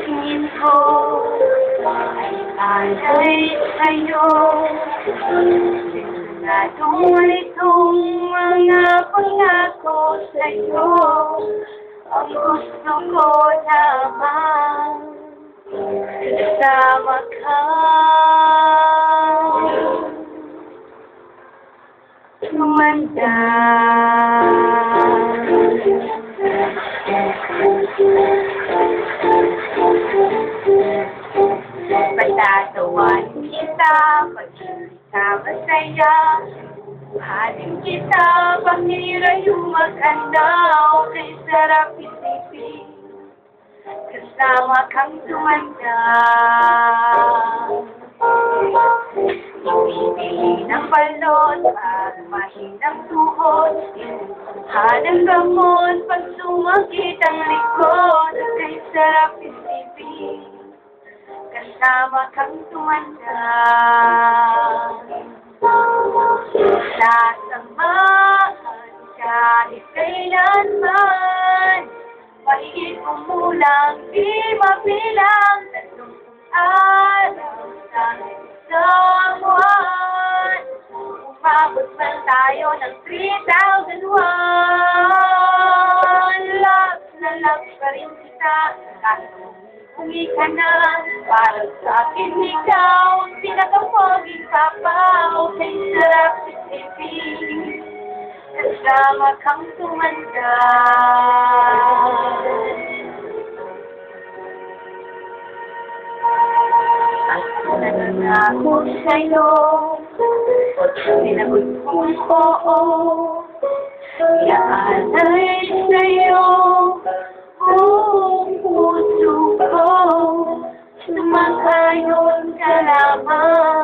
Tingin ko ay alay sa'yo. Sinadong itong mga pangako sa'yo. Ang gusto ko naman kasama ka. Tumanda patatawan kita pag hindi ka masaya. Mahalin kita pag nirayo maganda. Okay, sarap isipin kasama kang tumanda. Ibibili ng balon at mahinang tuhod. Hanang gamot pag sumakit ang likod. Kay sarap isipin kasama kang tumanda. Sasamahan kahit kailanman. Mahigit kumulang di mabilang. 30 araw sa isang buwan. Umabot man tayo ng 3,001. Love na love pa rin kita. Kahit umuwi ka na. Para sa akin ikaw ang pinakapoging papa. Okay, sarap isipin kasama kang tumanda. Nangangako sa'yo, sinagot kong oo. Iaalay sa'yo buong puso ko. Sumakayon ka lamang.